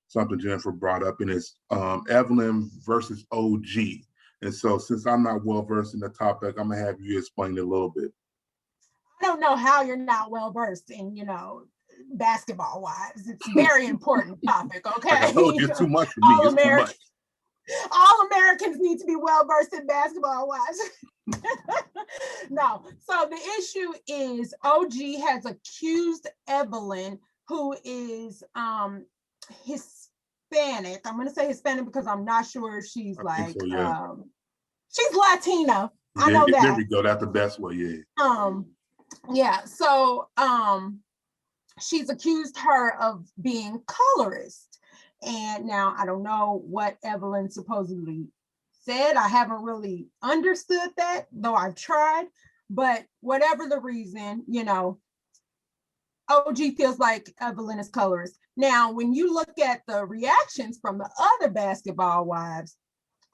something Jennifer brought up, and it's Evelyn versus OG. And so since I'm not well versed in the topic, I'm gonna have you explain it a little bit. I don't know how you're not well versed in, basketball wives. It's a very important topic, okay? Like I told you, it's too much for me. It's too much. All Americans need to be well versed in basketball wives. No, so the issue is OG has accused Evelyn, who is Hispanic. I'm going to say Hispanic because I'm not sure if she's like, so, yeah. She's Latina. Yeah, I know that. There we go. That's the best way, yeah. Yeah, so she's accused her of being colorist. And now I don't know what Evelyn supposedly said. I haven't really understood that, though I've tried. But whatever the reason, OG feels like Evelyn is colorist. Now, when you look at the reactions from the other basketball wives,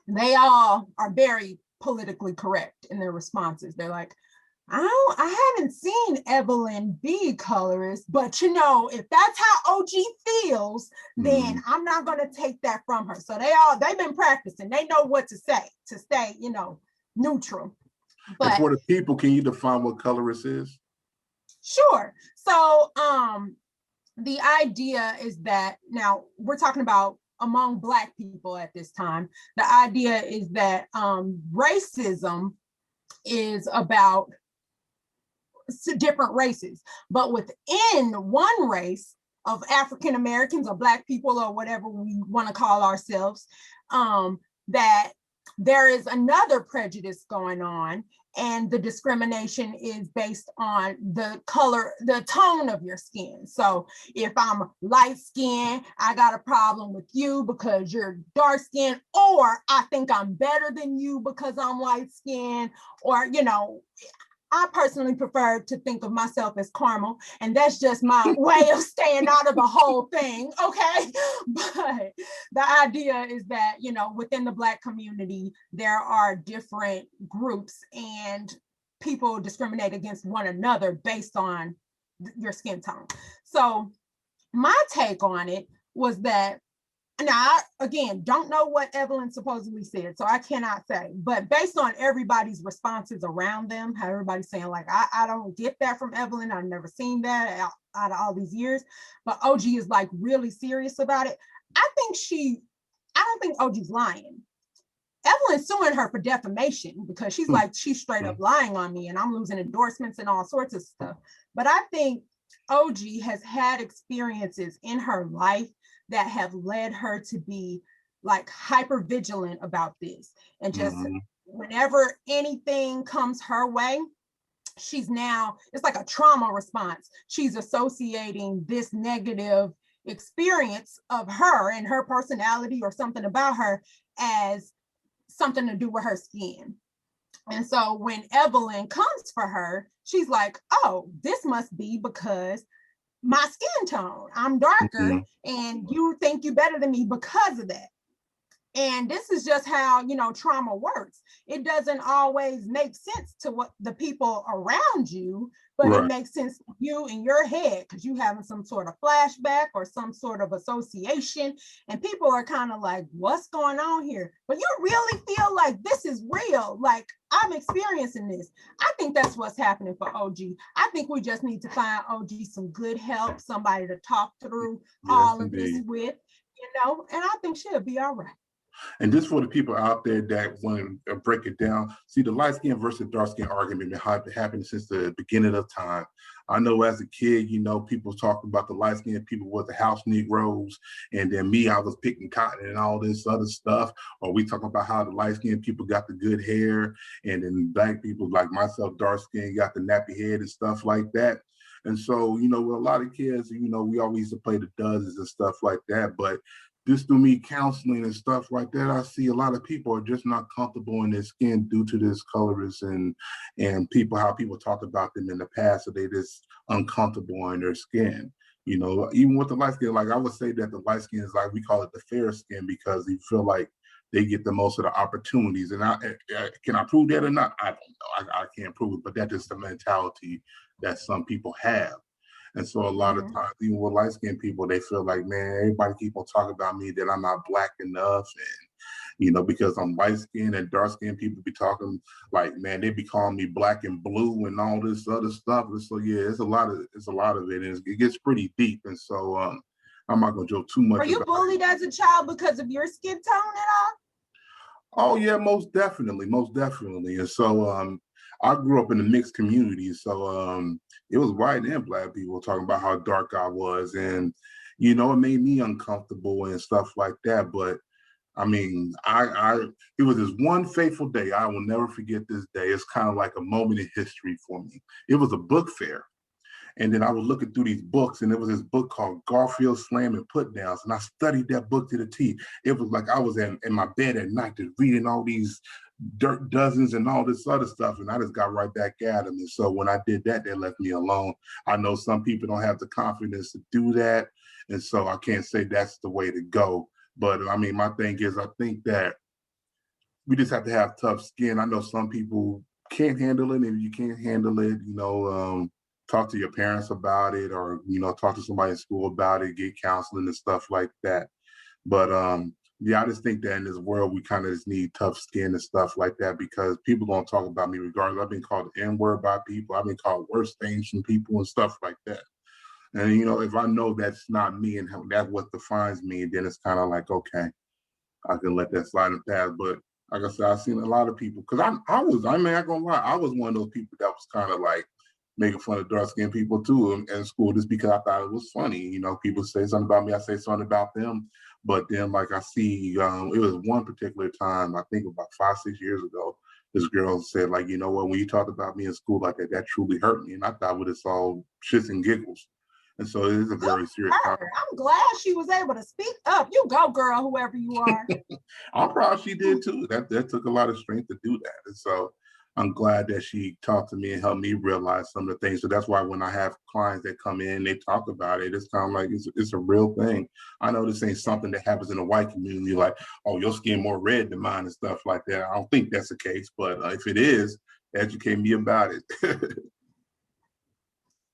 they all are very politically correct in their responses. They're like, I haven't seen Evelyn be colorist, but if that's how OG feels, then I'm not going to take that from her. So they've been practicing. They know what to say to stay, neutral. But and for the people, can you define what colorist is? Sure. So the idea is that now we're talking about among Black people at this time. The idea is that racism is about different races, but within one race of African Americans or Black people or whatever we want to call ourselves, that there is another prejudice going on, and the discrimination is based on the color, the tone of your skin. So if I'm light skinned, I got a problem with you because you're dark skinned, or I think I'm better than you because I'm light skinned, or I personally prefer to think of myself as caramel, and that's just my way of staying out of the whole thing, okay? But the idea is that, within the Black community, there are different groups and people discriminate against one another based on your skin tone. So my take on it was that, now, I, again, don't know what Evelyn supposedly said, so I cannot say. But based on everybody's responses around them, how everybody's saying, like, I don't get that from Evelyn. I've never seen that out of all these years. But OG is, like, really serious about it. I don't think OG's lying. Evelyn's suing her for defamation because she's like, she's straight up lying on me and I'm losing endorsements and all sorts of stuff. But I think OG has had experiences in her life that have led her to be like hyper vigilant about this. And just whenever anything comes her way, she's now, it's like a trauma response. She's associating this negative experience of her and her personality or something about her as something to do with her skin. And so when Evelyn comes for her, she's like, oh, this must be because my skin tone, I'm darker, and you think you're better than me because of that. And this is just how, trauma works. It doesn't always make sense to what the people around you, but it makes sense to you in your head because you having some sort of flashback or some sort of association. And people are kind of like, what's going on here? But you really feel like this is real. Like, I'm experiencing this. I think that's what's happening for OG. I think we just need to find OG some good help, somebody to talk through all of this with, and I think she'll be all right. And just for the people out there that want to break it down, see, the light skin versus dark skin argument been happening since the beginning of time. I know as a kid, people talked about the light skinned people with the house Negroes, and then me, I was picking cotton and all this other stuff. Or we talk about how the light skinned people got the good hair, and then Black people like myself, dark skin, got the nappy head and stuff like that. And so, with a lot of kids, we always used to play the dozens and stuff like that. But just through me counseling and stuff like that, I see a lot of people are just not comfortable in their skin due to this colorism and how people talk about them in the past, so they just uncomfortable in their skin. Even with the light skin, like I would say that the light skin is like, we call it the fair skin because you feel like they get the most of the opportunities. And can I prove that or not? I don't know. I can't prove it, but that's just the mentality that some people have. And so a lot of times, even with light-skinned people, they feel like, man, everybody keep on talking about me that I'm not black enough. And, you know, because I'm light-skinned and dark-skinned people be talking like, man, they be calling me black and blue and all this other stuff. And so, yeah, it's a lot of it. And it gets pretty deep. And so I'm not going to joke too much about it. Were you bullied as a child because of your skin tone at all? Oh yeah, most definitely, most definitely. And so I grew up in a mixed community, so it was white and black people talking about how dark I was, and you know, it made me uncomfortable and stuff like that. But I mean, it was this one fateful day. I will never forget this day. It's kind of like a moment in history for me. It was a book fair. And then I was looking through these books, and there was this book called Garfield Slam and Put Downs. And I studied that book to the T. It was like I was in my bed at night just reading all these dirt dozens and all this other stuff. And I just got right back at them. And so when I did that, they left me alone. I know some people don't have the confidence to do that. And so I can't say that's the way to go. But I mean, my thing is, I think that we just have to have tough skin. I know some people can't handle it. And if you can't handle it, you know, talk to your parents about it, or you know, talk to somebody in school about it, get counseling and stuff like that. But yeah, I just think that in this world we kind of just need tough skin and stuff like that, because people gonna talk about me regardless. I've been called the N-word by people, I've been called worse things from people and stuff like that. And you know, if I know that's not me and that's what defines me, then it's kind of like, okay, I can let that slide in the past. But like I said, I've seen a lot of people, because I mean, I ain't gonna lie, I was one of those people that was kind of like making fun of dark skinned people too in school, just because I thought it was funny. You know, people say something about me, I say something about them. But then, like I see, it was one particular time, I think about 5-6 years ago, this girl said, like, you know what, when you talked about me in school like that, that truly hurt me. And I thought it was all shits and giggles. And so it is a very serious topic. I'm glad she was able to speak up. You go, girl, whoever you are. I'm proud she did too. That took a lot of strength to do that. And so I'm glad that she talked to me and helped me realize some of the things. So that's why when I have clients that come in, they talk about it, it's kind of like it's a real thing. I know this ain't something that happens in the white community, like, oh, your skin more red than mine and stuff like that. I don't think that's the case, but if it is, educate me about it.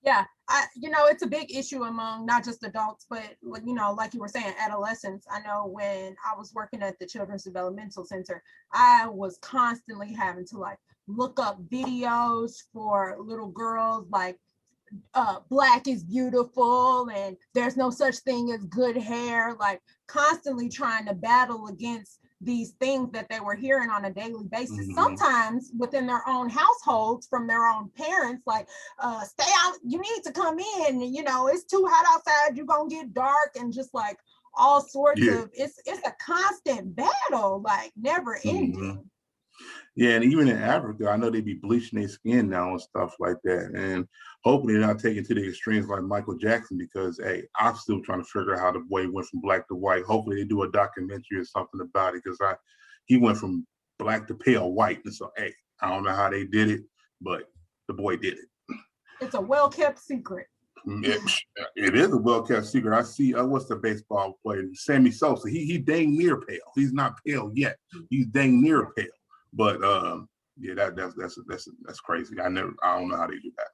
Yeah, it's a big issue among not just adults, but like you were saying, adolescents. I know when I was working at the Children's Developmental Center, I was constantly having to like look up videos for little girls, like black is beautiful and there's no such thing as good hair, like constantly trying to battle against these things that they were hearing on a daily basis, sometimes within their own households from their own parents, like stay out, you need to come in, it's too hot outside, you're gonna get dark, and just like all sorts of it's a constant battle, like never ending. Yeah, and even in Africa, I know they be bleaching their skin now and stuff like that. And hopefully they're not taking to the extremes like Michael Jackson, because hey, I'm still trying to figure out how the boy went from black to white. Hopefully they do a documentary or something about it, because he went from black to pale white. And so hey, I don't know how they did it, but the boy did it. It's a well-kept secret. It is a well-kept secret. I see what's the baseball player? Sammy Sosa. He dang near pale. He's not pale yet. He's dang near pale. But yeah, that's crazy. I don't know how they do that.